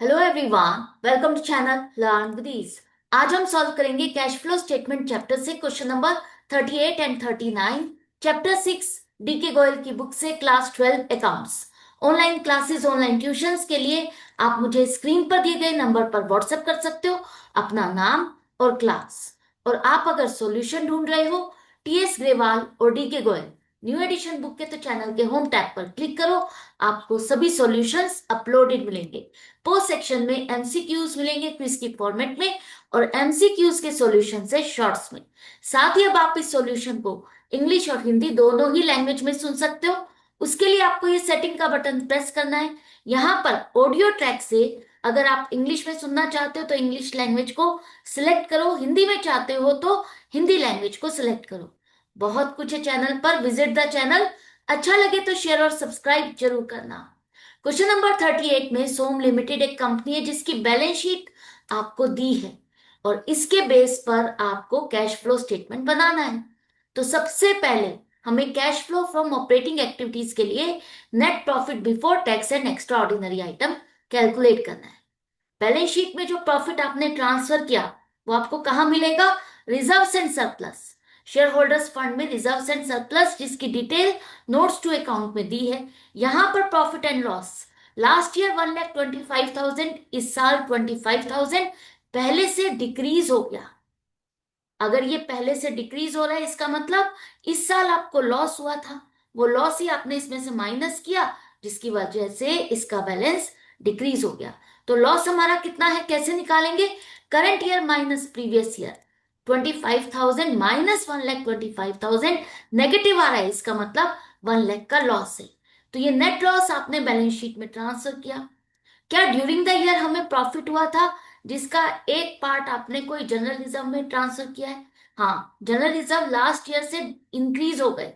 Hello everyone, welcome to channel learn with ease. आज हम solve करेंगे कैश फ्लो स्टेटमेंट चैप्टर से question number 38 and 39। Chapter 6 D K Goyal की book से class 12 accounts. Online classes, online tuitions के लिए आप मुझे स्क्रीन पर दिए गए नंबर पर व्हाट्सएप कर सकते हो अपना नाम और क्लास। और आप अगर सॉल्यूशन ढूंढ रहे हो टीएस ग्रेवाल और D K Goyal new edition book के, तो चैनल के होम टैब पर क्लिक करो। आपको सभी सॉल्यूशंस अपलोडेड मिलेंगे। पोस्ट सेक्शन में एमसीक्यूज मिलेंगे क्विज की फॉर्मेट में और एमसीक्यूज के सॉल्यूशन से शॉर्ट्स में। साथ ही अब आप इस सॉल्यूशन को इंग्लिश और हिंदी दोनों ही लैंग्वेज में सुन सकते हो। उसके लिए आपको ये सेटिंग का बटन प्रेस करना है। यहाँ पर ऑडियो ट्रैक से अगर आप इंग्लिश में सुनना चाहते हो तो इंग्लिश लैंग्वेज को सिलेक्ट करो, हिंदी में चाहते हो तो हिंदी लैंग्वेज को सिलेक्ट करो। बहुत कुछ है चैनल पर, विजिट द चैनल। अच्छा लगे तो शेयर और सब्सक्राइब जरूर करना। क्वेश्चन नंबर 38 में सोम लिमिटेड एक कंपनी है जिसकी बैलेंस शीट आपको दी है और इसके बेस पर आपको कैश फ्लो स्टेटमेंट बनाना है। तो सबसे पहले हमें cash flow from operating activities के लिए net profit before tax and extra ordinary item calculate करना है। बैलेंस शीट में जो प्रॉफिट आपने ट्रांसफर किया वो आपको कहां मिलेगा? Reserves and surplus. Share holders fund में रिजर्व्स एंड सरप्लस, जिसकी डिटेल नोट्स टू अकाउंट में दी है। यहां पर profit and loss last year 1,25,000, इस साल 25,000 पहले से डिक्रीज हो गया। अगर ये पहले से डिक्रीज हो रहा है इसका मतलब इस साल आपको लॉस हुआ था, वो लॉस ही आपने इसमें से माइनस किया, जिसकी वजह से इसका बैलेंस डिक्रीज हो गया। तो लॉस हमारा कितना है, कैसे निकालेंगे? Current year minus previous year. 25,000 minus 1,25,000 negative आ रहा है, इसका मतलब 1 लाख का लॉस है। तो ये नेट लॉस आपने बैलेंस शीट में ट्रांसफर किया। क्या ड्यूरिंग द ईयर हमें प्रॉफिट हुआ था जिसका एक पार्ट आपने कोई जनरल रिजर्व में ट्रांसफर किया है? हाँ, जनरल रिजर्व लास्ट ईयर से इंक्रीज हो गए।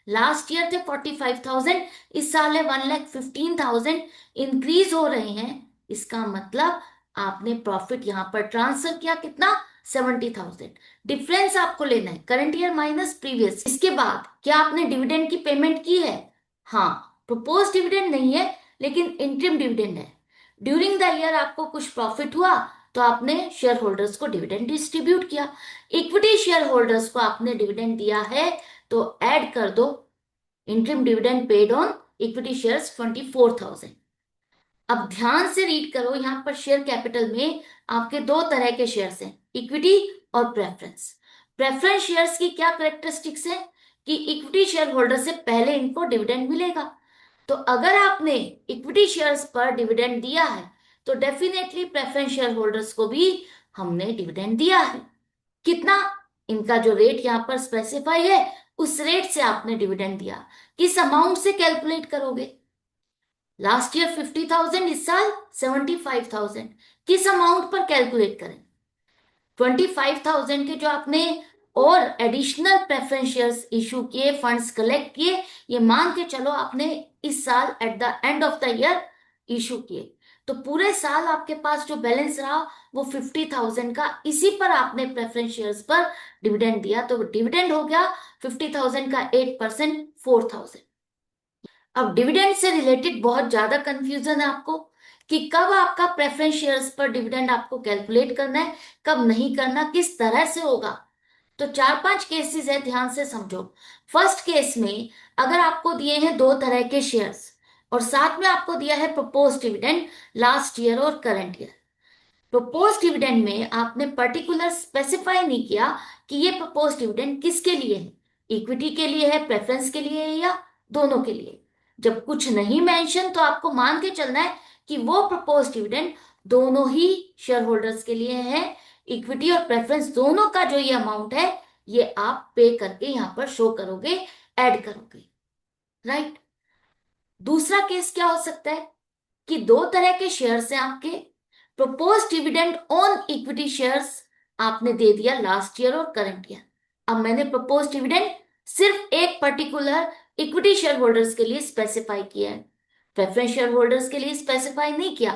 लास्ट ईयर थे 45,000, इस साल है 1,15,000, इंक्रीज हो रहे हैं। इसका मतलब आपने प्रॉफिट यहां पर ट्रांसफर किया कितना? 70,000। डिफरेंस आपको लेना है, करंट ईयर माइनस प्रीवियस। इसके बाद क्या आपने डिविडेंड की पेमेंट की है? हाँ, प्रोपोज डिविडेंड नहीं है लेकिन इंटरिम डिविडेंड है। ड्यूरिंग द ईयर आपको कुछ प्रॉफिट हुआ तो आपने शेयर होल्डर्स को डिविडेंड डिस्ट्रीब्यूट किया। इक्विटी शेयर होल्डर्स को आपने डिविडेंड दिया है तो ऐड कर दो interim dividend paid on equity shares 24,000। अब ध्यान से रीड करो, यहां पर शेयर कैपिटल में आपके दो तरह के शेयर्स हैं, इक्विटी और प्रेफरेंस। प्रेफरेंस शेयर्स की क्या करेक्टरिस्टिक्स है कि इक्विटी शेयर होल्डर से पहले इनको डिविडेंड मिलेगा। तो अगर आपने इक्विटी शेयर्स पर डिविडेंड दिया है तो डेफिनेटली प्रेफरेंस शेयर होल्डर्स को भी हमने डिविडेंड दिया है। कितना? इनका जो रेट यहां पर स्पेसिफाई है उस रेट से आपने डिविडेंड दिया। किस अमाउंट से कैलकुलेट करोगे? लास्ट ईयर 50,000, इस साल 75,000। किस अमाउंट पर कैलकुलेट करें? 25,000 के जो आपने और एडिशनल प्रेफरेंस शेयर्स इशू किए, फंड्स कलेक्ट किए, ये मान के चलो आपने इस साल eight the end of the year issue किए, तो पूरे साल आपके पास जो बैलेंस रहा वो 50,000 का, इसी पर आपने प्रेफरेंस शेयर्स पर डिविडेंड दिया। तो डिविडेंड हो गया 50,000 का 8%, 4,000। अब डिविडेंड से रिलेटेड बहुत ज्यादा कंफ्यूजन है आपको कि कब आपका प्रेफरेंस शेयर्स पर डिविडेंड आपको कैलकुलेट करना है, कब नहीं करना, किस तरह से होगा। तो चार पांच केसेस है, ध्यान से समझो। फर्स्ट केस में अगर आपको दिए हैं दो तरह के शेयर्स और साथ में आपको दिया है प्रपोज डिविडेंड लास्ट ईयर और करंट ईयर। प्रपोज डिविडेंड में आपने पर्टिकुलर स्पेसिफाई नहीं किया कि ये प्रपोज डिविडेंड किसके लिए है, इक्विटी के लिए है, प्रेफरेंस के लिए है या दोनों के लिए। जब कुछ नहीं मेंशन तो आपको मान के चलना है कि वो प्रपोज डिविडेंड दोनों ही शेयर होल्डर्स के लिए है। इक्विटी और प्रेफरेंस दोनों का जो ये अमाउंट है ये आप पे करके यहां पर शो करोगे, ऐड करोगे। राइट। दूसरा केस क्या हो सकता है कि दो तरह के शेयर्स हैं आपके। Propose dividend on equity shares आपने दे दिया लास्ट ईयर और करंट ईयर। अब मैंने प्रपोज डिविडेंड सिर्फ एक पर्टिकुलर इक्विटी शेयर होल्डर्स के लिए स्पेसिफाई किया है, प्रेफरेंस शेयर होल्डर्स के लिए स्पेसिफाई नहीं किया।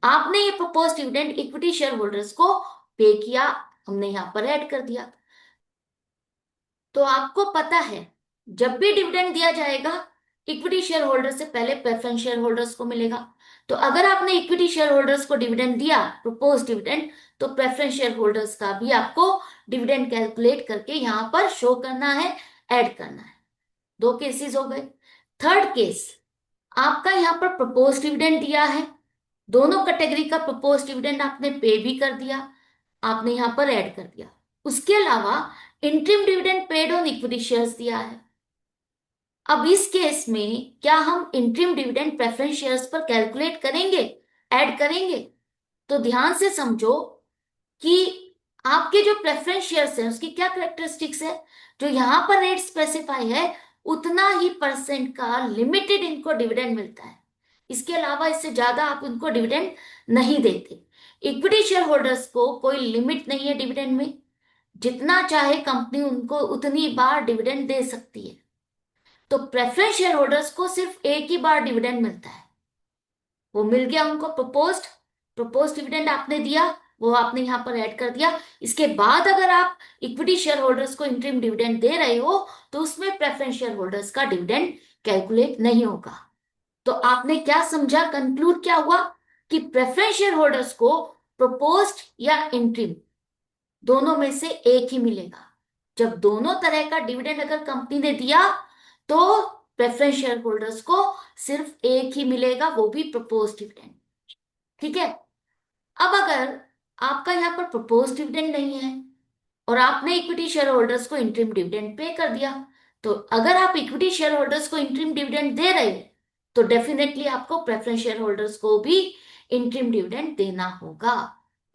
आपने ये propose dividend equity share holders को पे किया, हमने यहां पर ऐड कर दिया। तो आपको पता है जब भी डिविडेंड दिया जाएगा इक्विटी शेयर होल्डर से पहले प्रेफरेंस शेयर होल्डर्स को मिलेगा। तो अगर आपने इक्विटी शेयर होल्डर्स को डिविडेंड दिया, प्रोपोज डिविडेंड, तो प्रेफरेंस शेयर होल्डर्स का भी आपको डिविडेंड कैलकुलेट करके यहां पर शो करना है, ऐड करना है। दो केसेस हो गए। थर्ड केस, आपका यहां पर प्रपोज डिविडेंड दिया है, दोनों कैटेगरी का प्रपोज डिविडेंड आपने पे भी कर दिया, आपने यहां पर ऐड कर दिया। उसके अलावा interim dividend paid on equity shares दिया है। अब इस केस में क्या हम इंटरिम डिविडेंड प्रेफरेंस शेयर्स पर कैलकुलेट करेंगे, ऐड करेंगे? तो ध्यान से समझो कि आपके जो प्रेफरेंस शेयर्स हैं उसकी क्या करेक्टरिस्टिक्स है। जो यहां पर रेट स्पेसिफाई है उतना ही परसेंट का लिमिटेड इनको डिविडेंड मिलता है, इसके अलावा इससे ज्यादा आप उनको डिविडेंड नहीं देते। इक्विटी शेयर होल्डर्स को कोई लिमिट नहीं है डिविडेंड में, जितना चाहे कंपनी उनको उतनी बार डिविडेंड दे सकती है। तो प्रेफरेंस शेयर होल्डर्स को सिर्फ एक ही बार डिविडेंड मिलता है, वो मिल गया उनको। प्रपोज्ड प्रपोज्ड डिविडेंड आपने दिया, वो आपने यहां पर ऐड कर दिया। इसके बाद अगर आप इक्विटी शेयर होल्डर्स को इंटरिम डिविडेंड दे रहे हो तो उसमें प्रेफरेंस शेयर होल्डर्स का डिविडेंड कैलकुलेट नहीं होगा। तो आपने क्या समझा, कंक्लूड क्या हुआ कि प्रेफरेंस शेयर होल्डर्स को प्रपोज्ड या इंटरिम दोनों में से एक ही मिलेगा। जब दोनों तरह का डिविडेंड अगर कंपनी ने दिया तो प्रेफरेंस शेयर होल्डर्स को सिर्फ एक ही मिलेगा, वो भी प्रपोज डिविडेंड। ठीक है। अब अगर आपका यहां पर प्रपोज डिविडेंड नहीं है और आपने इक्विटी शेयर होल्डर्स को इंटरिम डिविडेंड पे कर दिया, तो अगर आप इक्विटी शेयर होल्डर्स को इंटरिम डिविडेंड दे रहे हैं तो डेफिनेटली आपको प्रेफरेंस शेयर होल्डर्स को भी इंटरिम डिविडेंड देना होगा।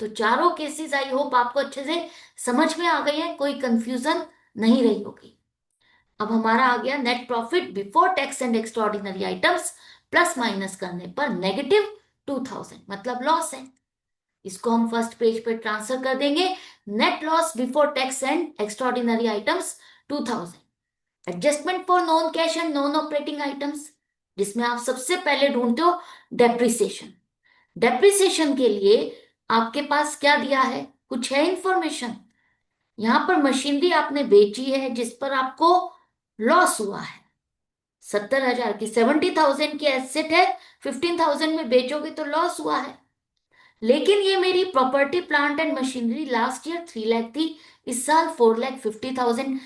तो चारों केसेस आई होप आपको अच्छे से समझ में आ गई है, कोई कंफ्यूजन नहीं रही होगी। अब हमारा आ गया net profit before tax and extraordinary items, plus minus करने पर -2000, मतलब लॉस है। इसको हम फर्स्ट पेज पे ट्रांसफर कर देंगे। Net loss before tax and extraordinary items 2000। Adjustment for non cash and non operating items, जिसमें आप सबसे पहले ढूंढते हो डेप्रिसिएशन। डेप्रिसिएशन के लिए आपके पास क्या दिया है, कुछ है इंफॉर्मेशन। यहां पर मशीनरी आपने बेची है जिस पर आपको लॉस हुआ है, 70,000 की, 70,000 की एसेट है, 15,000 में बेचोगे तो लॉस हुआ है। लेकिन ये मेरी property plant and machinery last year 3 lakh थी, इस साल 4,50,000,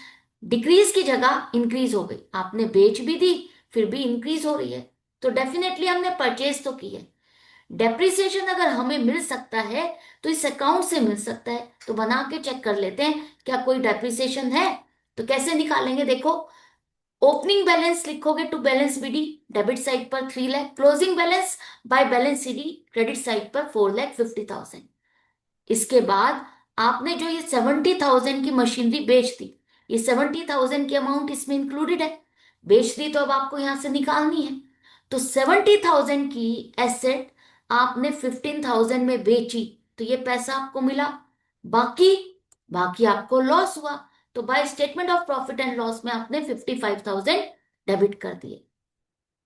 डिक्रीज की जगह इंक्रीज हो गई। आपने बेच भी दी फिर भी इंक्रीज हो रही है, तो डेफिनेटली हमने परचेज तो की है। डेप्रिसिएशन अगर हमें मिल सकता है तो इस अकाउंट से मिल सकता है, तो बना के चेक कर लेते हैं क्या कोई डेप्रिसिएशन है। तो कैसे निकालेंगे, देखो, ओपनिंग बैलेंस लिखोगे to balance B D, debit side पर 3 lakh, closing balance by balance C D, credit side पर 4,50,000। इसके बाद आपने जो ये 70,000 की मशीनरी बेच दी, ये 70,000 की अमाउंट इसमें इंक्लूडेड है, बेच दी तो अब आपको यहां से निकालनी है। तो 70,000 की एसेट आपने 15,000 में बेची तो ये पैसा आपको मिला। बाकी बाकी आपको लॉस हुआ, तो by statement of profit and loss में आपने 55,000 डेबिट कर दिए।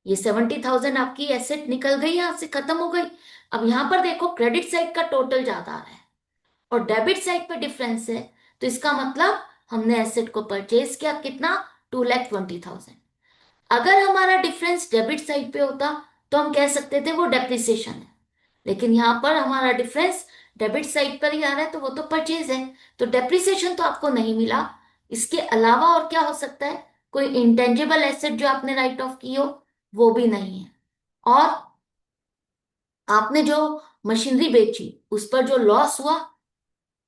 ये 70,000 आपकी एसेट निकल गई, यहां से खत्म हो गई। अब यहां पर देखो क्रेडिट साइड का टोटल ज्यादा आ रहा है और डेबिट साइड पे डिफरेंस है, तो इसका मतलब हमने एसेट को परचेज किया कितना, 2,20,000। अगर हमारा डिफरेंस डेबिट साइड पे होता तो हम कह सकते थे वो डेप्रिसिएशन है, लेकिन यहां पर हमारा डिफरेंस डेबिट साइड पर ही आ रहा है तो वो तो परचेज है, तो डेप्रिसिएशन तो आपको नहीं मिला। इसके अलावा और क्या हो सकता है, कोई इंटेंजिबल एसेट जो आपने राइट ऑफ की हो वो भी नहीं है, और आपने जो मशीनरी बेची उस पर जो लॉस हुआ,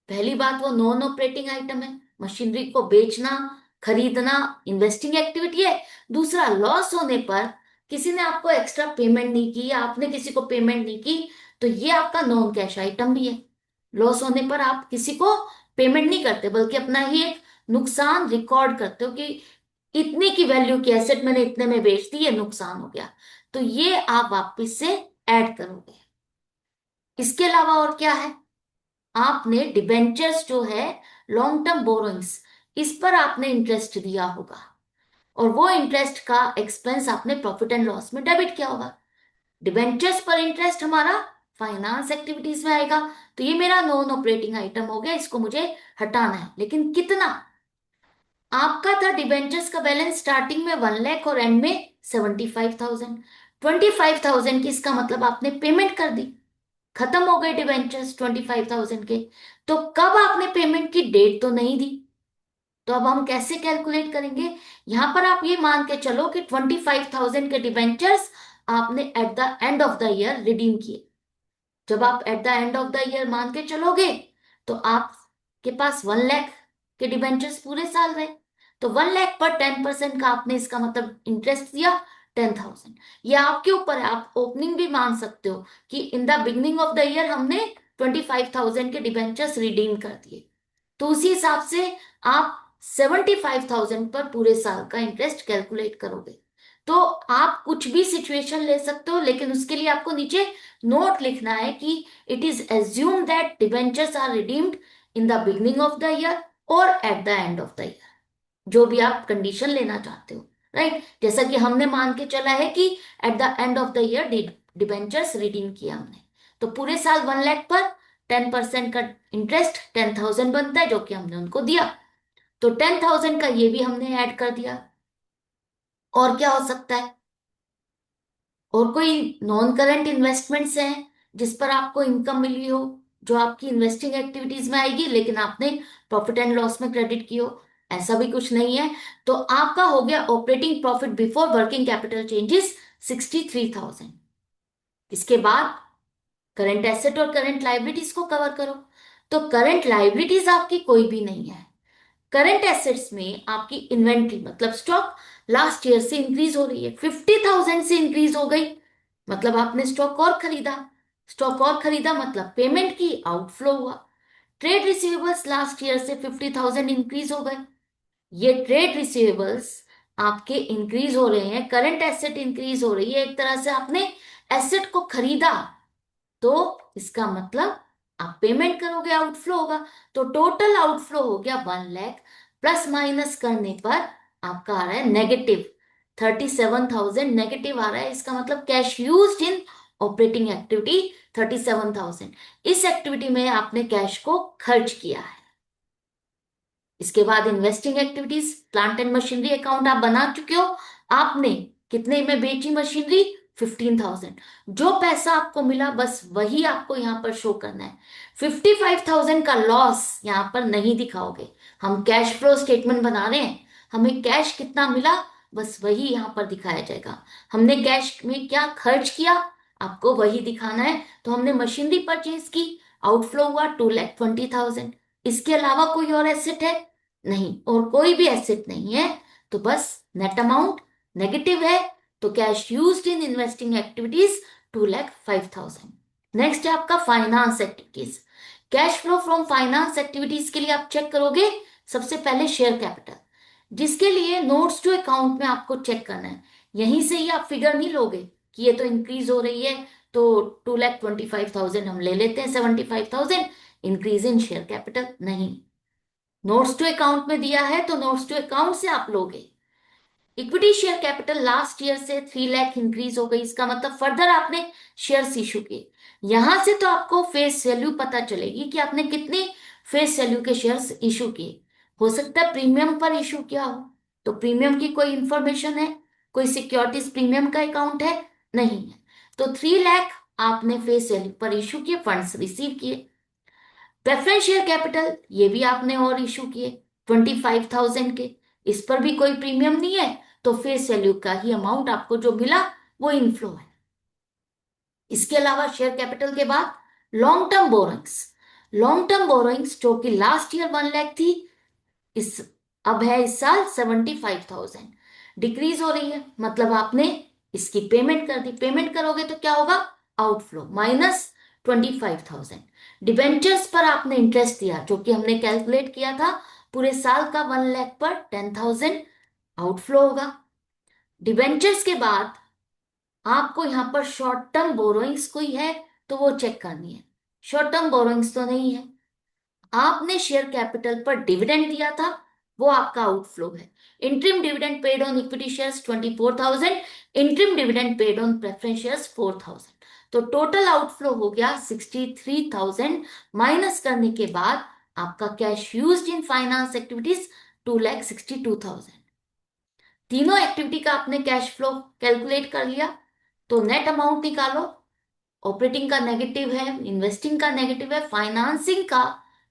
पहली बात वो नॉन ऑपरेटिंग आइटम है, मशीनरी को बेचना खरीदना इन्वेस्टिंग एक्टिविटी है। दूसरा, लॉस होने पर किसी ने आपको एक्स्ट्रा पेमेंट नहीं की या आपने किसी को पेमेंट नहीं की तो ये आपका नॉन कैश आइटम भी है। लॉस होने पर आप किसी को पेमेंट नहीं करते बल्कि अपना ही एक नुकसान रिकॉर्ड करते हो कि इतनी की वैल्यू की एसेट मैंने इतने में बेच दी, ये नुकसान हो गया, तो ये आप वापस से ऐड करोगे। इसके अलावा और क्या है, आपने डिबेंचर्स जो है, लॉन्ग टर्म बोरोइंग्स, इस पर आपने इंटरेस्ट दिया होगा और वो इंटरेस्ट का एक्सपेंस आपने प्रॉफिट एंड लॉस में डेबिट किया होगा। डिबेंचर्स पर इंटरेस्ट हमारा फाइनेंस एक्टिविटीज में आएगा, तो ये मेरा नॉन ऑपरेटिंग आइटम हो गया, इसको मुझे हटाना है। लेकिन कितना, आपका था डिबेंचर्स का बैलेंस स्टार्टिंग में 1 लाख और एंड में 75,000, 25,000 की, इसका मतलब आपने पेमेंट कर दी, खत्म हो गए डिबेंचर्स 25,000 के। तो कब आपने पेमेंट की, डेट तो नहीं दी। तो अब हम कैसे कैलकुलेट करेंगे? यहां पर आप ये मान के चलो कि 25,000 के डिबेंचर्स आपने eight the end of the year redeem किए। जब आप eight the end of the year मान के चलोगे तो आपके पास 1 लाख के डिबेंचर्स पूरे साल रहे। तो 1 लाख पर 10% का आपने, इसका मतलब इंटरेस्ट दिया 10,000। ये आपके ऊपर है, आप ओपनिंग भी मान सकते हो कि इन the beginning of the year हमने 25,000 के डिबेंचर्स रिडीम कर दिए। तो उसी हिसाब से आप 75,000 पर पूरे साल का इंटरेस्ट कैलकुलेट करोगे। तो आप कुछ भी सिचुएशन ले सकते हो, लेकिन उसके लिए आपको नीचे नोट लिखना है कि it is assume that debentures are redeemed in the beginning of the year और at the end of the year, जो भी आप कंडीशन लेना चाहते हो। राइट, जैसा कि हमने मान के चला है कि eight the end of the year debentures redeem किया हमने। तो पूरे साल 1 लाख पर 10% का इंटरेस्ट 10,000 बनता है, जो कि हमने उनको दिया। तो 10,000 का ये भी हमने ऐड कर दिया। और क्या हो सकता है? और कोई नॉन करंट इन्वेस्टमेंट्स हैं जिस पर आपको इनकम मिली हो, जो आपकी इन्वेस्टिंग एक्टिविटीज में आएगी, लेकिन आपने प्रॉफिट एंड लॉस में क्रेडिट की हो? ऐसा भी कुछ नहीं है। तो आपका हो गया operating profit before working capital changes 63,000। इसके बाद करंट एसेट और करंट लाइबिलिटीज को कवर करो। तो करंट लाइबिलिटीज आपकी कोई भी नहीं है। करंट एसेट्स में आपकी इन्वेंट्री मतलब स्टॉक लास्ट ईयर से इंक्रीज हो रही है, 50,000 से इंक्रीज हो गई, मतलब आपने स्टॉक और खरीदा। स्टॉक और खरीदा मतलब पेमेंट की, आउटफ्लो हुआ। ट्रेड रिसीवेबल्स लास्ट ईयर से 50,000 इंक्रीज हो गए। ये ट्रेड रिसीवेबल्स आपके इंक्रीज हो रहे हैं, करंट एसेट इंक्रीज हो रही है, एक तरह से आपने एसेट को खरीदा। तो इसका मतलब आप पेमेंट करोगे, आउटफ्लो होगा। तो टोटल आउटफ्लो हो गया 1 लाख, प्लस माइनस करने पर आपका आ रहा है नेगेटिव 37,000, नेगेटिव आ रहा है। इसका मतलब cash used in operating activity 37,000। इस एक्टिविटी में आपने कैश को खर्च किया है। इसके बाद investing activities, plant and machinery account आप बना चुके हो। आपने कितने में बेची मशीनरी? 15,000। जो पैसा आपको मिला बस वही आपको यहां पर शो करना है। 55,000 का लॉस यहां पर नहीं दिखाओगे। हम कैश फ्लो स्टेटमेंट बना रहे हैं, हमें कैश कितना मिला बस वही यहां पर दिखाया जाएगा। हमने कैश में क्या खर्च किया आपको वही दिखाना है। तो हमने मशीनरी परचेज की, आउटफ्लो हुआ 2,20,000। इसके अलावा कोई और एसेट है? नहीं, और कोई भी एसेट नहीं है। तो बस नेट अमाउंट नेगेटिव है। तो cash used in investing activities 2,05,000। Next है आपका finance activities. Cash flow from finance activities के लिए आप चेक करोगे सबसे पहले शेयर कैपिटल, जिसके लिए नोट्स टू अकाउंट में आपको चेक करना है। यहीं से ही आप फिगर नहीं लोगे कि ये तो इंक्रीज हो रही है, तो 2,25,000 हम ले लेते हैं, 75,000 इंक्रीज इन शेयर कैपिटल नहीं। नोट्स टू अकाउंट में दिया है तो नोट्स टू अकाउंट से आप लोगे। Equity share capital last year से 3 लाख इंक्रीज हो गई, इसका मतलब फर्दर आपने शेयर्स इशू किए। यहां से तो आपको फेस वैल्यू पता चलेगी कि आपने कितने फेस वैल्यू के शेयर्स इशू किए। हो सकता है प्रीमियम पर इशू किया हो, तो प्रीमियम की कोई इंफॉर्मेशन है? कोई सिक्योरिटीज प्रीमियम का अकाउंट है? नहीं है। तो 3 लाख आपने फेस वैल्यू पर इशू किए, फंड्स रिसीव किए। प्रेफरेंस शेयर कैपिटल ये भी आपने और इशू किए 25,000 के, इस पर भी कोई प्रीमियम नहीं है, तो फेस वैल्यू का ही अमाउंट आपको जो मिला वो इनफ्लो है। इसके अलावा शेयर कैपिटल के बाद long term borrowings. Long term borrowings जो कि लास्ट ईयर 1 लाख थी, इस अब है इस साल 75,000, डिक्रीज हो रही है, मतलब आपने इसकी पेमेंट कर दी। पेमेंट करोगे तो क्या होगा? Outflow minus 25,000। डिबेंचर्स पर आपने इंटरेस्ट दिया, जो कि हमने कैलकुलेट किया था पूरे साल का 1 लाख पर 10,000 आउटफ्लो होगा। डिबेंचर्स के बाद आपको यहां पर शॉर्ट टर्म बोरोइंग्स कोई है तो वो चेक करनी है। शॉर्ट टर्म बोरोइंग्स तो नहीं है। आपने शेयर कैपिटल पर डिविडेंड दिया था, वो आपका आउटफ्लो है। Interim dividend paid on equity shares 24,000, interim dividend paid on preference shares 4,000। तो टोटल आउटफ्लो हो गया 63,000, माइनस करने के बाद आपका cash used in finance activities 2,62,000। तीनों एक्टिविटी का आपने कैश फ्लो कैलकुलेट कर लिया। तो नेट अमाउंट निकालो। ऑपरेटिंग का नेगेटिव है, इन्वेस्टिंग का नेगेटिव है, फाइनेंसिंग का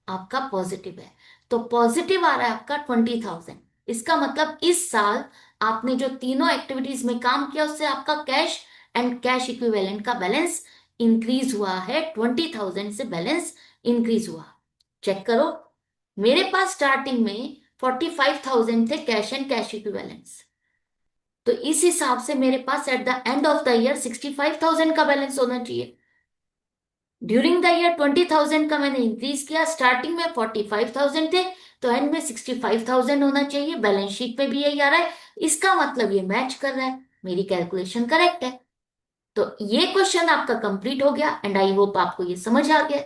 आपका पॉजिटिव है। तो पॉजिटिव आ रहा है आपका 20,000। इसका मतलब इस साल आपने जो तीनों एक्टिविटीज में काम किया उससे आपका कैश एंड कैश इक्विवेलेंट का बैलेंस इंक्रीज हुआ है। 20,000 से बैलेंस इंक्रीज हुआ। चेक करो, मेरे पास स्टार्टिंग में 45,000 थे कैश एंड कैश इक्विवेलेंट्स। तो इस हिसाब से मेरे पास at the end of the year 65,000 का बैलेंस होना चाहिए। ड्यूरिंग द ईयर 20,000 का मैंने इंक्रीज किया। स्टार्टिंग में 45,000 थे, तो एंड में 65,000 होना चाहिए। बैलेंस शीट में भी यही आ रहा है। इसका मतलब ये मैच कर रहा है, मेरी कैलकुलेशन करेक्ट है। तो ये क्वेश्चन आपका कंप्लीट हो गया एंड आई होप आपको ये समझ आ गया।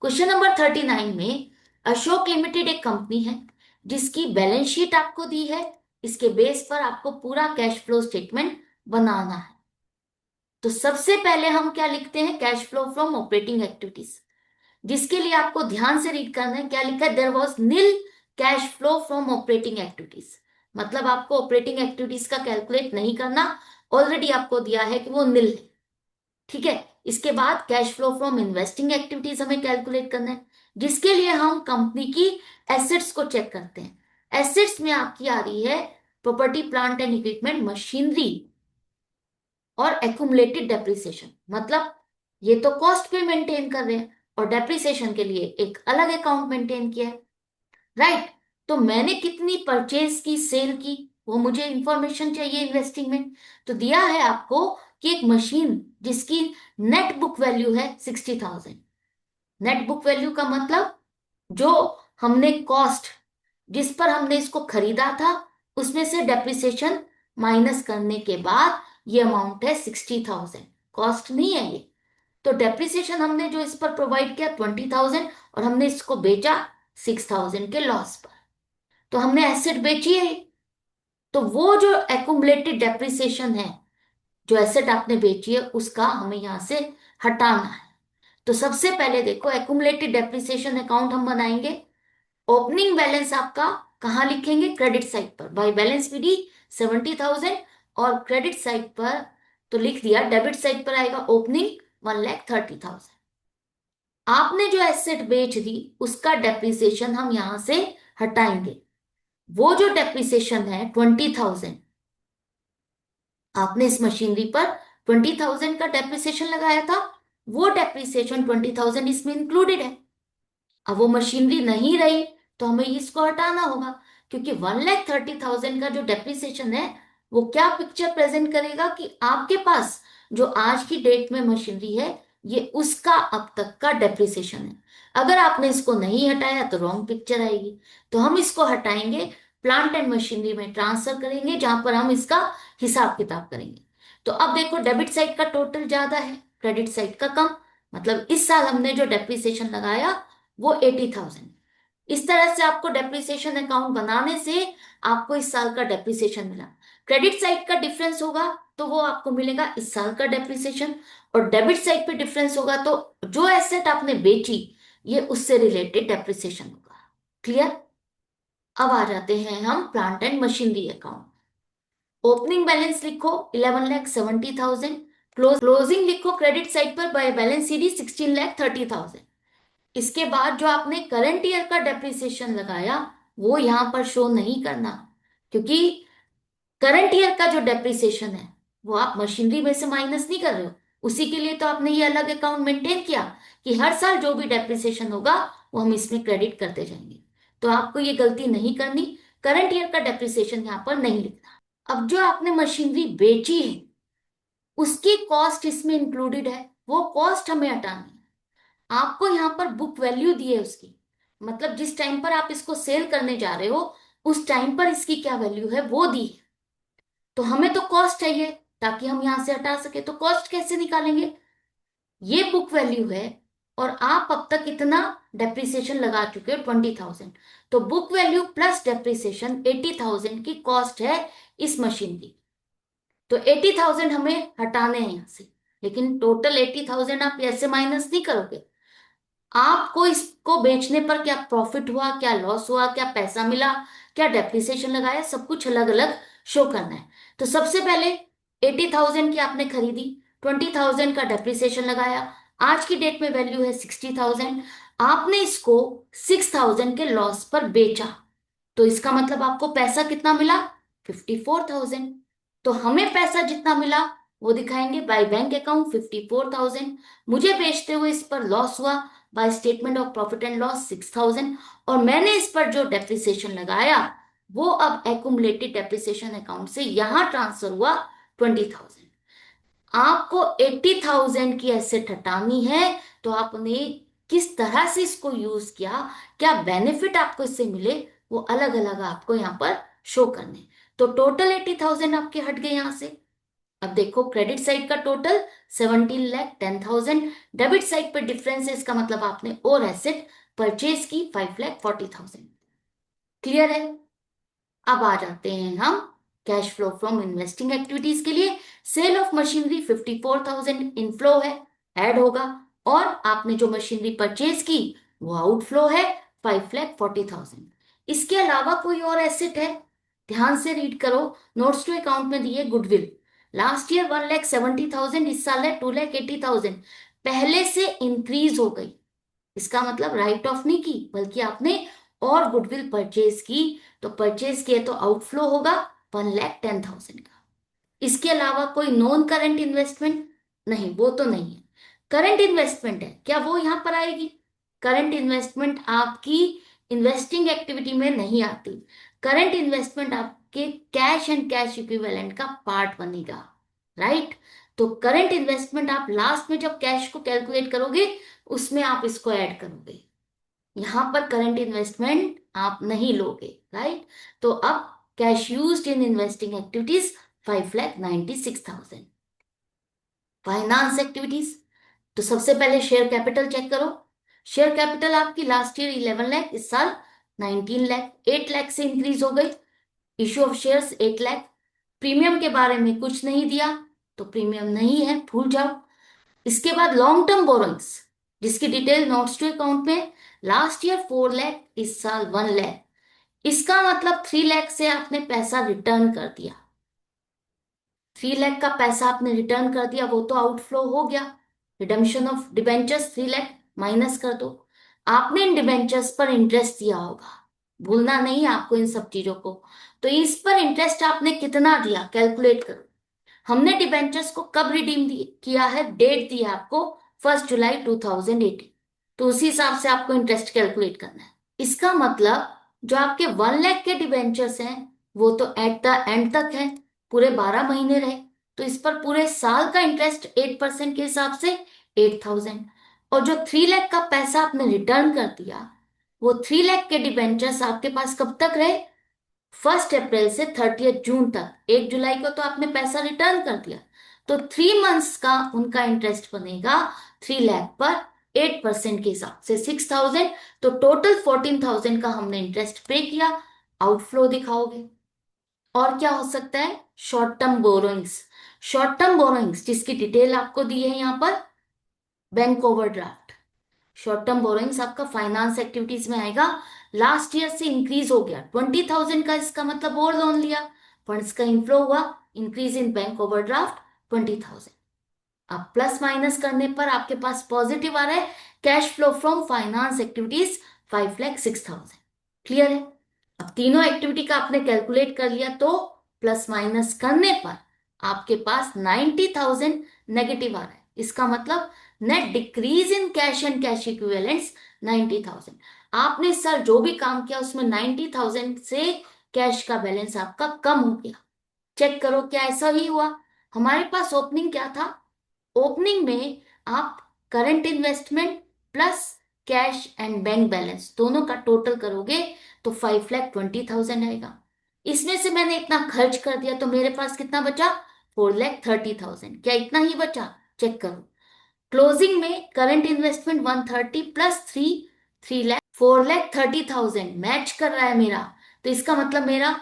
क्वेश्चन नंबर 39 में अशोक लिमिटेड एक कंपनी है जिसकी बैलेंस शीट आपको दी है। इसके बेस पर आपको पूरा कैश फ्लो स्टेटमेंट बनाना है। तो सबसे पहले हम क्या लिखते हैं, cash flow from operating activities, जिसके लिए आपको ध्यान से रीड करना है। क्या लिखा है, there was nil cash flow from operating activities. मतलब आपको ऑपरेटिंग एक्टिविटीज का कैलकुलेट नहीं करना, ऑलरेडी आपको दिया है कि वो नील है। ठीक है। इसके बाद cash flow from investing activities हमें कैलकुलेट करना है, जिसके लिए हम कंपनी की एसेट्स को चेक करते हैं। एसेट्स में आपकी आ रही है property plant and equipment, machinery और एक्यूमुलेटेड डेप्रिसिएशन। मतलब ये तो कॉस्ट पे मेंटेन कर रहे हैं और डेप्रिसिएशन के लिए एक अलग अकाउंट मेंटेन किया है। राइट। तो मैंने कितनी परचेज की, सेल की, वो मुझे इंफॉर्मेशन चाहिए इन्वेस्टिंग में। तो दिया है आपको कि एक मशीन जिसकी नेट बुक वैल्यू है 60,000। नेट बुक वैल्यू का मतलब जो हमने कॉस्ट, जिस पर हमने इसको खरीदा था, उसमें से डेप्रिसिएशन माइनस करने के बाद ये अमाउंट है 60,000। कॉस्ट नहीं है ये। तो डेप्रिसिएशन हमने जो इस पर प्रोवाइड किया 20,000 और हमने इसको बेचा 6,000 के लॉस पर। तो हमने एसेट बेची है। तो वो जो एक्यूमुलेटेड डेप्रिसिएशन है, जो एसेट आपने बेची है, उसका हमें यहां से हटाना है। तो सबसे पहले देखो, एक्यूमुलेटेड डेप्रिसिएशन अकाउंट हम बनाएंगे। ओपनिंग बैलेंस आपका कहाँ लिखेंगे, क्रेडिट साइड पर। बाय बैलेंस विधि 70,000 और क्रेडिट साइड पर तो लिख दिया, डेबिट साइड पर आएगा ओपनिंग 1,30,000। आपने जो एसेट बेच दी उसका डेप्रिसिएशन हम यहां से हटाएंगे। वो जो डेप्रिसिएशन है 20,000, आपने इस मशीनरी पर 20,000 का डेप्रिसिएशन लगाया था, वो डेप्रिसिएशन 20,000 इसमें इंक्लूडेड है। अब वो मशीनरी नहीं रही तो हमें इसको हटाना होगा, क्योंकि 1,30,000 का जो डेप्रिसिएशन है वो क्या पिक्चर प्रेजेंट करेगा कि आपके पास जो आज की डेट में मशीनरी है ये उसका अब तक का डेप्रिसिएशन है। अगर आपने इसको नहीं हटाया तो रॉन्ग पिक्चर आएगी। तो हम इसको हटाएंगे, प्लांट एंड मशीनरी में ट्रांसफर करेंगे जहां पर हम इसका हिसाब किताब करेंगे। तो अब देखो, डेबिट साइड का टोटल ज्यादा है, क्रेडिट साइड का कम। मतलब इस साल हमने जो डेप्रिसिएशन लगाया वो 80,000। इस तरह से आपको डेप्रिसिएशन अकाउंट बनाने से आपको इस साल का डेप्रिसिएशन मिला। क्रेडिट साइड का डिफरेंस होगा तो वो आपको मिलेगा इस साल का डेप्रिसिएशन, और डेबिट साइड पे डिफरेंस होगा तो जो एसेट आपने बेची ये उससे रिलेटेड डेप्रिसिएशन होगा। क्लियर। अब आ जाते हैं हम plant and machinery account. Opening balance लिखो 11,70,000। क्लोजिंग लिखो क्रेडिट साइड पर बाय बैलेंस सीडी 16,30,000। इसके बाद जो आपने करंट ईयर का डेप्रिसिएशन लगाया वो यहां पर शो नहीं करना, क्योंकि करंट ईयर का जो डेप्रिसिएशन है वो आप मशीनरी में से माइनस नहीं कर रहे हो। उसी के लिए तो आपने ये अलग अकाउंट मेंटेन किया कि हर साल जो भी डेप्रिसिएशन होगा वो हम इसमें क्रेडिट करते जाएंगे। तो आपको ये गलती नहीं करनी, करंट ईयर का डेप्रिसिएशन यहां पर नहीं लिखना। अब जो आपने मशीनरी बेची है उसकी कॉस्ट इसमें इंक्लूडेड है, वो कॉस्ट हमें हटानी है। आपको यहां पर बुक वैल्यू दी है उसकी, मतलब जिस टाइम पर आप इसको सेल करने जा रहे हो उस टाइम पर इसकी क्या वैल्यू है वो दी है। तो हमें तो कॉस्ट चाहिए ताकि हम यहां से हटा सके। तो कॉस्ट कैसे निकालेंगे, ये बुक वैल्यू है और आप अब तक इतना डेप्रिसिएशन लगा चुके हो 20,000। तो बुक वैल्यू प्लस डेप्रिसिएशन 80,000 की कॉस्ट है इस मशीन की। तो 80,000 हमें हटाने हैं यहां से, लेकिन टोटल 80,000 आप ऐसे माइनस नहीं करोगे। आपको इसको बेचने पर क्या प्रॉफिट हुआ, क्या लॉस हुआ, क्या पैसा मिला, क्या डेप्रिसिएशन लगाया, सब कुछ अलग अलग शो करना है। तो सबसे पहले 80,000 की आपने खरीदी, 20,000 का डेप्रिसिएशन लगाया, आज की डेट में वैल्यू है 60,000। आपने इसको 6,000 के लॉस पर बेचा, तो इसका मतलब आपको पैसा कितना मिला? 54,000। तो हमें पैसा जितना मिला वो दिखाएंगे बाय बैंक अकाउंट 54,000। मुझे बेचते हुए इस पर लॉस हुआ, by statement of profit and loss 6,000। और मैंने इस पर जो डेप्रिसिएशन लगाया वो अब एक्यूमुलेटेड डेप्रिसिएशन अकाउंट से यहां ट्रांसफर हुआ 20,000। आपको 80,000 की एसेट हटानी है, तो आपने किस तरह से इसको यूज किया, क्या बेनिफिट आपको इससे मिले, वो अलग अलग आपको यहाँ पर शो करने। तो टोटल 80,000 आपके हट गए यहां से। अब देखो क्रेडिट साइड का टोटल 17,10,000, डेबिट साइड पर डिफरेंस है, इसका मतलब आपने और एसेट परचेज की 5,40,000। क्लियर है? अब आ जाते हैं हम cash flow from investing activities के लिए। सेल ऑफ मशीनरी 54,000 इनफ्लो है, ऐड होगा। और आपने जो मशीनरी परचेज की वो आउटफ्लो है 5,40,000। इसके अलावा कोई और एसेट है? ध्यान से रीड करो, नोट्स टू अकाउंट में दिए गुडविल। लास्ट ईयर 1,70,000, इस साल है 2,80,000, पहले से इंक्रीज हो गई। इसका मतलब राइट ऑफ नहीं की, बल्कि आपने और गुडविल परचेज की, तो परचेज किए तो आउटफ्लो होगा 1,10,000 का। इसके अलावा कोई नॉन करंट इन्वेस्टमेंट? नहीं, वो तो नहीं है। करंट इन्वेस्टमेंट है, क्या वो यहां पर आएगी? करंट इन्वेस्टमेंट आपकी इन्वेस्टिंग एक्टिविटी में नहीं आती। करंट इन्वेस्टमेंट आपके कैश एंड कैश इक्विवेलेंट का पार्ट बनेगा, राइट? तो करंट इन्वेस्टमेंट आप लास्ट में जब कैश को कैलकुलेट करोगे उसमें आप इसको ऐड करोगे, यहां पर करंट इन्वेस्टमेंट आप नहीं लोगे, राइट? तो अब cash used in investing activities 5,96,000। Finance activities, तो सबसे पहले शेयर कैपिटल चेक करो। शेयर कैपिटल आपकी लास्ट ईयर 11 लाख, इस साल 19 लाख, 8 लाख से इंक्रीज हो गई। Issue of shares 8 lakh. Premium के बारे में कुछ नहीं दिया, तो प्रीमियम नहीं है, भूल जाओ। इसके बाद लॉन्ग टर्म बोरोइंग्स, जिसकी डिटेल नोट्स टू अकाउंट में। लास्ट ईयर 4 लाख, इस साल 1 लाख। इसका मतलब 3 लाख से आपने पैसा रिटर्न कर दिया। 3 लाख का पैसा आपने रिटर्न कर दिया, वो तो आउटफ्लो हो गया। Redemption of debentures 3 lakh minus कर दो। आपने इन डिबेंचर्स पर इंटरेस्ट दिया होगा, भूलना नहीं है आपको इन सब चीजों को। तो इस पर इंटरेस्ट आपने कितना दिया कैलकुलेट करो। हमने डिबेंचर्स को कब रिडीम किया है, डेट दी है आपको 1 जुलाई 2018, तो उसी हिसाब से आपको इंटरेस्ट कैलकुलेट करना है। इसका मतलब जो आपके 1 लाख के डिबेंचर्स हैं वो तो एट द एंड तक है, पूरे 12 महीने रहे, तो इस पर पूरे साल का इंटरेस्ट 8% के हिसाब से 8,000। और जो 3 लाख का पैसा आपने रिटर्न कर दिया, वो 3 लाख के डिबेंचर्स आपके पास कब तक रहे? 1 अप्रैल से 30 जून तक। 1 जुलाई को तो आपने पैसा रिटर्न कर दिया, तो 3 मंथ्स का उनका इंटरेस्ट बनेगा 3 लाख पर 8% के हिसाब से 6,000। तो टोटल 14,000 का हमने इंटरेस्ट पे किया, आउटफ्लो दिखाओगे। और क्या हो सकता है? Short term borrowings. Short term borrowings जिसकी डिटेल आपको दी है यहाँ पर, bank overdraft. Short term borrowings आपका फाइनेंस एक्टिविटीज में आएगा। लास्ट ईयर से इंक्रीज हो गया 20,000 का, इसका मतलब और लोन लिया, फंड्स का इनफ्लो हुआ, इंक्रीज इन बैंक ओवरड्राफ्ट 20,000। अब प्लस माइनस करने पर आपके पास पॉजिटिव आ रहा है, cash flow from finance activities 5,06,000। Clear है? अब तीनों एक्टिविटी का आपने कैलकुलेट कर लिया, तो प्लस माइनस करने पर आपके पास 90,000 नेगेटिव आ रहा है। इसका मतलब net decrease in cash and cash equivalents 90,000। आपने इस साल जो भी काम किया उसमें 90,000 से कैश का बैलेंस आपका कम हो गया। चेक करो क्या ऐसा ही हुआ? हमारे पास ओपनिंग क्या था? ओपनिंग में आप current investment plus cash and bank balance दोनों का टोटल करोगे तो 5,20,000 आएगा। इसमें से मैंने इतना खर्च कर दिया, तो मेरे पास कितना बचा? 4,30,000। क्या इतना ही बचा? चेक करो। क्लोजिंग में current investment 130 plus 3 lakh, 4,30,000 match कर रहा है मेरा। तो इसका मतलब मेरा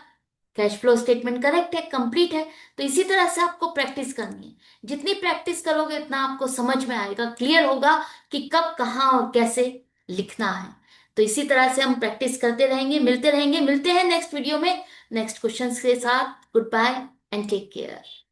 कैश फ्लो स्टेटमेंट करेक्ट है, कंप्लीट है। तो इसी तरह से आपको प्रैक्टिस करनी है। जितनी प्रैक्टिस करोगे उतना आपको समझ में आएगा, क्लियर होगा कि कब कहाँ और कैसे लिखना है। तो इसी तरह से हम प्रैक्टिस करते रहेंगे, मिलते हैं नेक्स्ट वीडियो में नेक्स्ट क्वेश्चंस के साथ। Goodbye and take care.